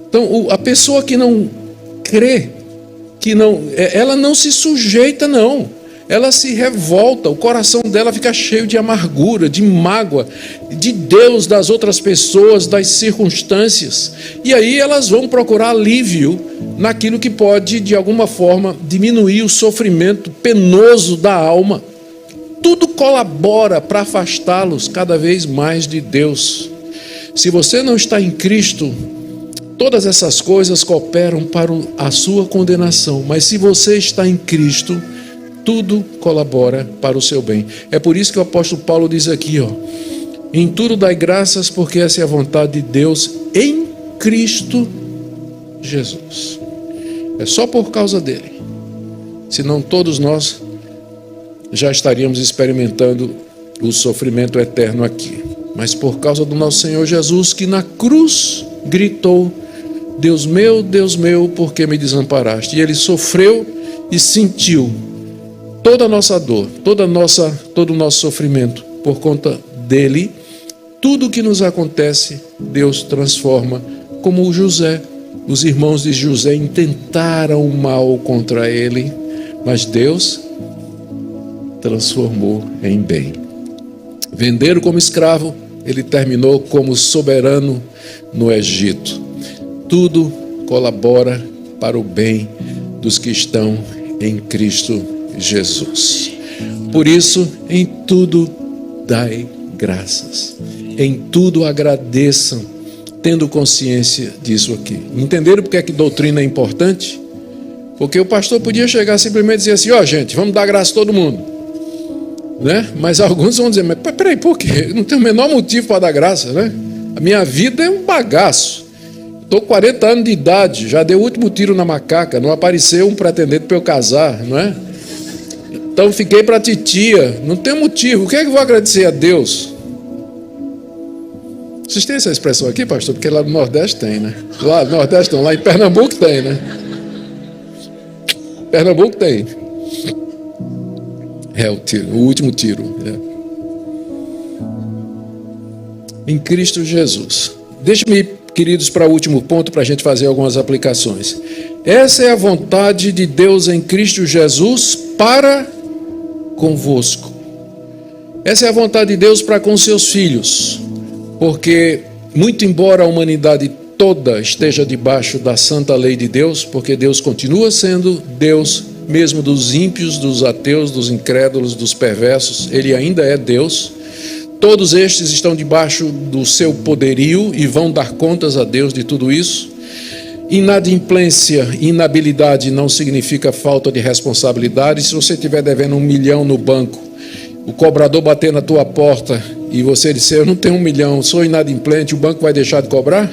Então, a pessoa que não crê, ela não se sujeita, não. Ela se revolta, o coração dela fica cheio de amargura, de mágoa, de Deus, das outras pessoas, das circunstâncias. E aí elas vão procurar alívio naquilo que pode, de alguma forma, diminuir o sofrimento penoso da alma. Tudo colabora para afastá-los cada vez mais de Deus. Se você não está em Cristo, todas essas coisas cooperam para a sua condenação. Mas se você está em Cristo, tudo colabora para o seu bem. É por isso que o apóstolo Paulo diz aqui, em tudo dai graças, porque essa é a vontade de Deus em Cristo Jesus. É só por causa dele. Senão todos nós já estaríamos experimentando o sofrimento eterno aqui. Mas por causa do nosso Senhor Jesus, que na cruz gritou: Deus meu, por que me desamparaste? E ele sofreu e sentiu toda a nossa dor, todo o nosso sofrimento. Por conta dele, tudo que nos acontece, Deus transforma, como o José. Os irmãos de José intentaram o mal contra ele, mas Deus transformou em bem. Venderam como escravo, ele terminou como soberano no Egito. Tudo colabora para o bem dos que estão em Cristo Jesus. Por isso, em tudo dai graças, em tudo agradeçam, tendo consciência disso aqui. Entenderam porque é que doutrina é importante? Porque o pastor podia chegar simplesmente e dizer assim: gente, vamos dar graça a todo mundo. né? Mas alguns vão dizer, mas peraí, por quê? Não tem o menor motivo para dar graça, né? A minha vida é um bagaço. Estou com 40 anos de idade, já dei o último tiro na macaca, não apareceu um pretendente para eu casar, não é? Então fiquei para titia, não tem motivo. O que é que eu vou agradecer a Deus? Vocês têm essa expressão aqui, pastor? Porque lá no Nordeste tem, né? Lá no Nordeste não, lá em Pernambuco tem, né? Pernambuco tem. É o tiro, o último tiro. Em Cristo Jesus. Deixe-me, queridos, para o último ponto, para a gente fazer algumas aplicações. Essa é a vontade de Deus em Cristo Jesus para convosco. Essa é a vontade de Deus para com seus filhos. Porque, muito embora a humanidade toda esteja debaixo da santa lei de Deus, porque Deus continua sendo Deus, mesmo dos ímpios, dos ateus, dos incrédulos, dos perversos, Ele ainda é Deus. Todos estes estão debaixo do seu poderio e vão dar contas a Deus de tudo isso. Inadimplência, inabilidade não significa falta de responsabilidade. Se você estiver devendo 1 milhão no banco, o cobrador bater na tua porta e você disser, eu não tenho 1 milhão, sou inadimplente, o banco vai deixar de cobrar?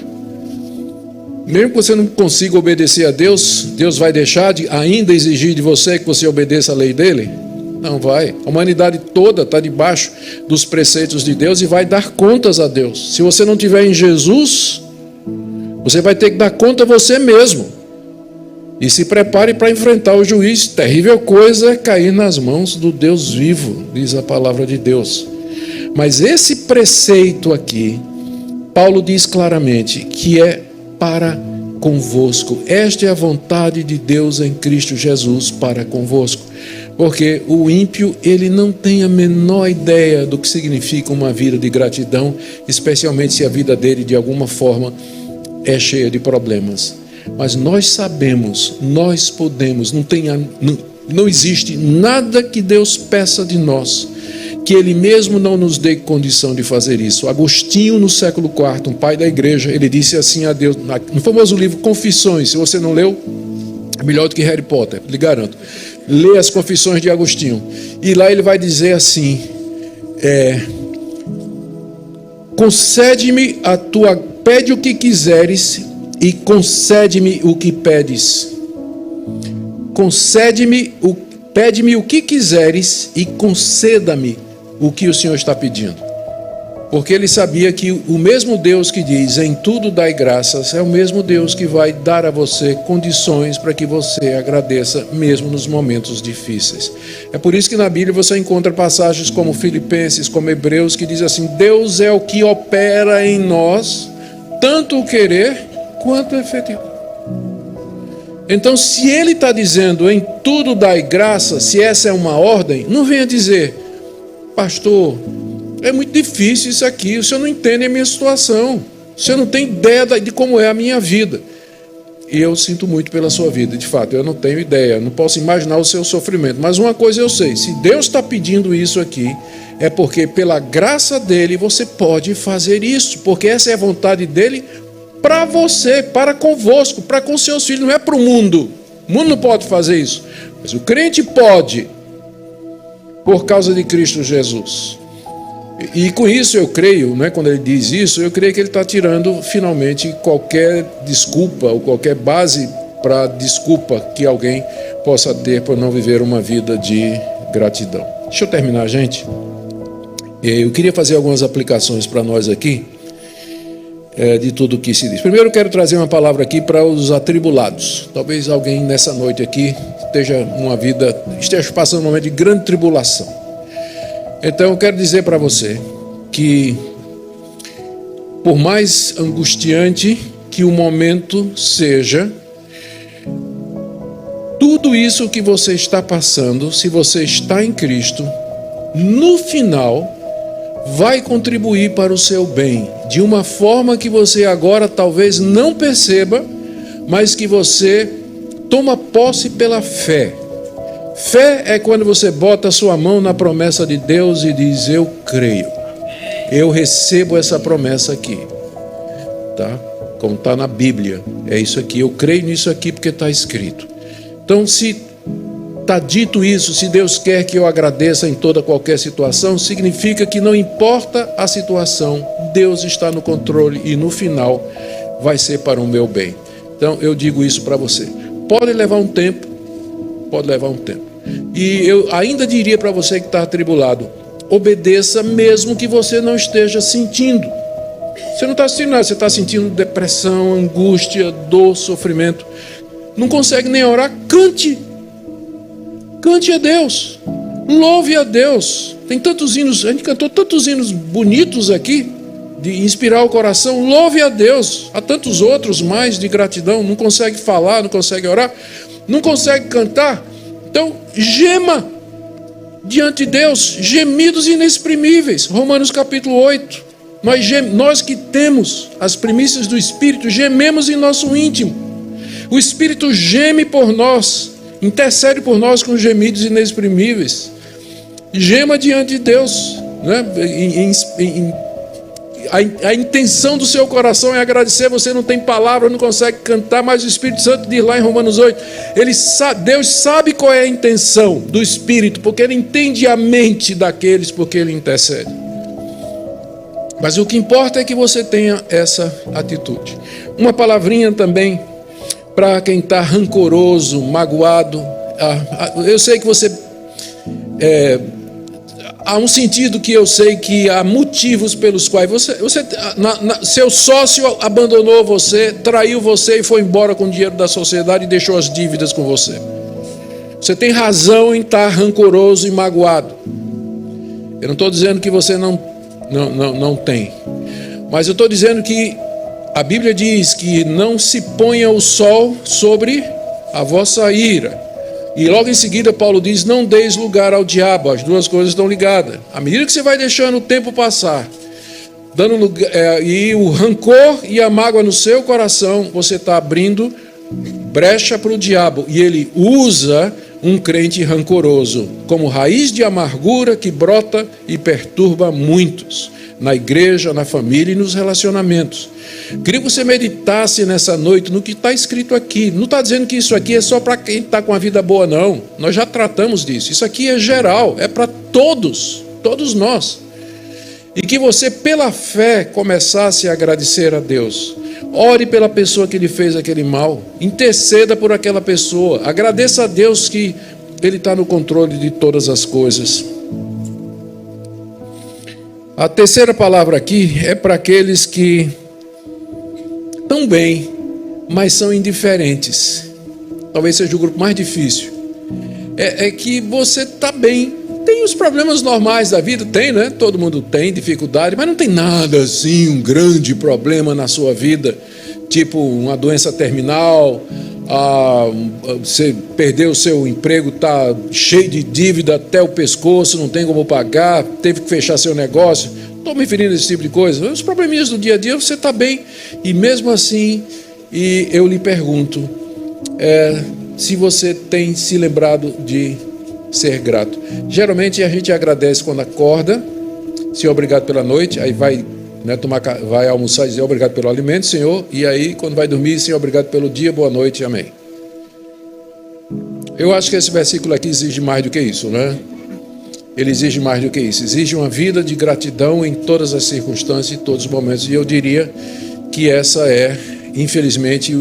Mesmo que você não consiga obedecer a Deus, Deus vai deixar de ainda exigir de você que você obedeça a lei dele? Não vai. A humanidade toda está debaixo dos preceitos de Deus e vai dar contas a Deus. Se você não estiver em Jesus, você vai ter que dar conta a você mesmo. E se prepare para enfrentar o juiz. Terrível coisa é cair nas mãos do Deus vivo, diz a palavra de Deus. Mas esse preceito aqui, Paulo diz claramente que é para convosco. Esta é a vontade de Deus em Cristo Jesus para convosco. Porque o ímpio, ele não tem a menor ideia do que significa uma vida de gratidão, especialmente se a vida dele, de alguma forma, é cheia de problemas. Mas nós sabemos, nós podemos, não existe nada que Deus peça de nós que Ele mesmo não nos dê condição de fazer isso. Agostinho, no século IV, um pai da igreja, ele disse assim a Deus, no famoso livro Confissões, se você não leu, é melhor do que Harry Potter, lhe garanto. Lê as Confissões de Agostinho. E lá ele vai dizer assim, concede-me a tua, pede o que quiseres e concede-me o que pedes. Pede-me o que quiseres e conceda-me o que o Senhor está pedindo. Porque ele sabia que o mesmo Deus que diz, em tudo dai graças, é o mesmo Deus que vai dar a você condições para que você agradeça, mesmo nos momentos difíceis. É por isso que na Bíblia você encontra passagens como Filipenses, como Hebreus, que diz assim, Deus é o que opera em nós, tanto o querer quanto o efetivo. Então, se ele está dizendo, em tudo dai graça, se essa é uma ordem, não venha dizer, pastor, é muito difícil isso aqui, o senhor não entende a minha situação, o senhor não tem ideia de como é a minha vida. E eu sinto muito pela sua vida, de fato, eu não tenho ideia, não posso imaginar o seu sofrimento, mas uma coisa eu sei, se Deus está pedindo isso aqui, é porque pela graça dele você pode fazer isso, porque essa é a vontade dele para você, para convosco, para com seus filhos, não é para o mundo não pode fazer isso, mas o crente pode, por causa de Cristo Jesus. E com isso eu creio, né, quando ele diz isso, eu creio que ele está tirando finalmente qualquer desculpa ou qualquer base para desculpa que alguém possa ter por não viver uma vida de gratidão. Deixa eu terminar, gente. Eu queria fazer algumas aplicações para nós aqui, de tudo o que se diz. Primeiro eu quero trazer uma palavra aqui para os atribulados. Talvez alguém nessa noite aqui esteja passando um momento de grande tribulação. Então eu quero dizer para você que, por mais angustiante que o momento seja, tudo isso que você está passando, se você está em Cristo, no final vai contribuir para o seu bem, de uma forma que você agora talvez não perceba, mas que você toma posse pela fé. Fé é quando você bota a sua mão na promessa de Deus e diz, eu creio, eu recebo essa promessa aqui, tá? Como está na Bíblia, é isso aqui, eu creio nisso aqui porque está escrito. Então, se está dito isso, se Deus quer que eu agradeça em toda qualquer situação, significa que não importa a situação, Deus está no controle e no final vai ser para o meu bem. Então eu digo isso para você. Pode levar um tempo, E eu ainda diria para você que está atribulado, obedeça mesmo que você não esteja sentindo. Você não está sentindo nada, você está sentindo depressão, angústia, dor, sofrimento. Não consegue nem orar, cante. Cante a Deus, louve a Deus. Tem tantos hinos, a gente cantou tantos hinos bonitos aqui, de inspirar o coração. Louve a Deus. Há tantos outros mais de gratidão. Não consegue falar, não consegue orar, não consegue cantar. Então, gema diante de Deus, gemidos inexprimíveis. Romanos capítulo 8. Nós que temos as primícias do Espírito, gememos em nosso íntimo. O Espírito geme por nós, intercede por nós com gemidos inexprimíveis. Gema diante de Deus, né? A intenção do seu coração é agradecer. Você não tem palavra, não consegue cantar, mas o Espírito Santo diz lá em Romanos 8, Deus sabe qual é a intenção do Espírito, porque Ele entende a mente daqueles, porque Ele intercede. Mas o que importa é que você tenha essa atitude. Uma palavrinha também para quem está rancoroso, magoado. Eu sei que você... há um sentido que eu sei que há motivos pelos quais seu sócio abandonou você, traiu você e foi embora com o dinheiro da sociedade e deixou as dívidas com você. Você tem razão em estar rancoroso e magoado. Eu não estou dizendo que você não tem, mas eu estou dizendo que a Bíblia diz que não se ponha o sol sobre a vossa ira. E logo em seguida Paulo diz, não deis lugar ao diabo. As duas coisas estão ligadas. À medida que você vai deixando o tempo passar, dando lugar, e o rancor e a mágoa no seu coração, você está abrindo brecha para o diabo. E ele usa um crente rancoroso como raiz de amargura que brota e perturba muitos, na igreja, na família e nos relacionamentos. Queria que você meditasse nessa noite no que está escrito aqui. Não está dizendo que isso aqui é só para quem está com a vida boa, não. Nós já tratamos disso. Isso aqui é geral, é para todos nós. E que você, pela fé, começasse a agradecer a Deus. Ore pela pessoa que lhe fez aquele mal. Interceda por aquela pessoa. Agradeça a Deus que Ele está no controle de todas as coisas. A terceira palavra aqui é para aqueles que estão bem, mas são indiferentes. Talvez seja o grupo mais difícil. É que você está bem. Tem os problemas normais da vida, tem, né? Todo mundo tem dificuldade, mas não tem nada assim, um grande problema na sua vida, tipo uma doença terminal, você perdeu o seu emprego, está cheio de dívida até o pescoço, não tem como pagar, teve que fechar seu negócio. Estou me referindo a esse tipo de coisa. Os probleminhas do dia a dia, você está bem. E mesmo assim, eu lhe pergunto, se você tem se lembrado de ser grato. Geralmente a gente agradece quando acorda, Senhor, obrigado pela noite, aí vai, né, vai almoçar e dizer obrigado pelo alimento, Senhor, e aí quando vai dormir, Senhor, obrigado pelo dia, boa noite, amém. Eu acho que esse versículo aqui exige mais do que isso, né? Ele exige mais do que isso, exige uma vida de gratidão em todas as circunstâncias e todos os momentos, e eu diria que esse é infelizmente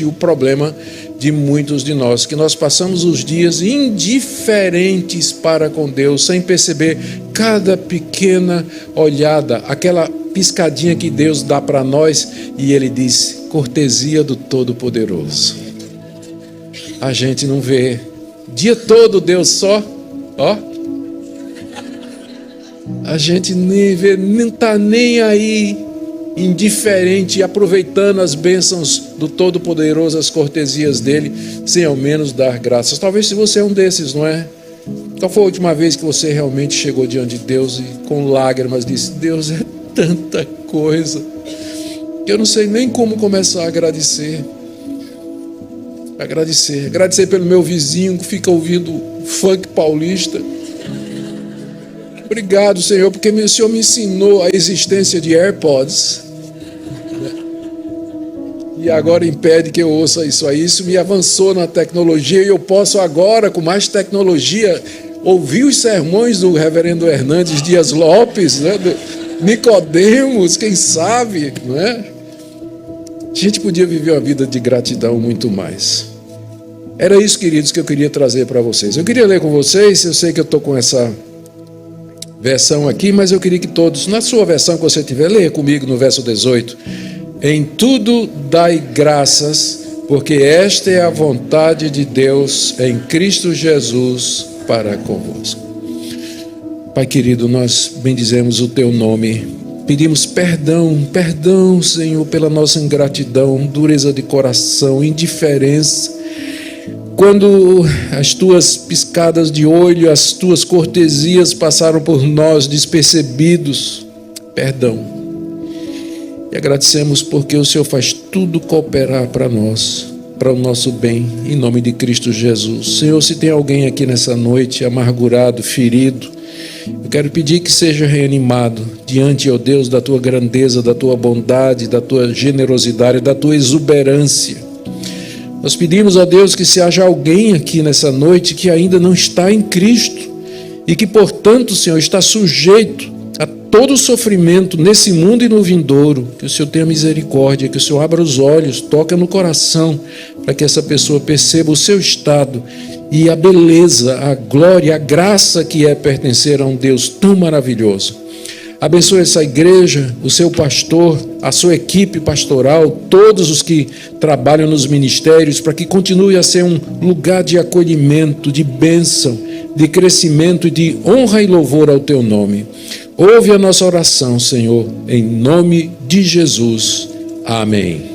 o problema de muitos de nós, que nós passamos os dias indiferentes para com Deus, sem perceber cada pequena olhada, aquela piscadinha que Deus dá para nós, e Ele diz, cortesia do Todo-Poderoso. A gente não vê, dia todo Deus só, a gente nem vê, não está nem aí, indiferente, aproveitando as bênçãos do Todo-Poderoso, as cortesias dele, sem ao menos dar graças. Talvez se você é um desses, não é? Qual foi a última vez que você realmente chegou diante de Deus e com lágrimas disse, Deus, é tanta coisa que eu não sei nem como começar a agradecer. Agradecer pelo meu vizinho que fica ouvindo funk paulista. Obrigado, Senhor, porque o Senhor me ensinou a existência de AirPods. e agora impede que eu ouça isso aí. Isso me avançou na tecnologia e eu posso agora, com mais tecnologia, ouvir os sermões do reverendo Hernandes Dias Lopes, né? Do Nicodemos, quem sabe, não é? A gente podia viver uma vida de gratidão muito mais. Era isso, queridos, que eu queria trazer para vocês. Eu queria ler com vocês, eu sei que eu estou com essa versão aqui, mas eu queria que todos, na sua versão que você tiver, leia comigo no verso 18. Em tudo dai graças, porque esta é a vontade de Deus em Cristo Jesus para convosco. Pai querido, nós bendizemos o teu nome, pedimos perdão, Senhor, pela nossa ingratidão, dureza de coração, indiferença. Quando as tuas piscadas de olho, as tuas cortesias passaram por nós despercebidos, perdão. E agradecemos porque o Senhor faz tudo cooperar para nós, para o nosso bem, em nome de Cristo Jesus. Senhor, se tem alguém aqui nessa noite amargurado, ferido, eu quero pedir que seja reanimado diante, ó Deus, da tua grandeza, da tua bondade, da tua generosidade, da tua exuberância. Nós pedimos, ó Deus, que se haja alguém aqui nessa noite que ainda não está em Cristo e que, portanto, Senhor, está sujeito a todo o sofrimento nesse mundo e no vindouro, que o Senhor tenha misericórdia, que o Senhor abra os olhos, toca no coração, para que essa pessoa perceba o seu estado e a beleza, a glória, a graça que é pertencer a um Deus tão maravilhoso. Abençoe essa igreja, o seu pastor, a sua equipe pastoral, todos os que trabalham nos ministérios, para que continue a ser um lugar de acolhimento, de bênção, de crescimento e de honra e louvor ao teu nome. Ouve a nossa oração, Senhor, em nome de Jesus. Amém.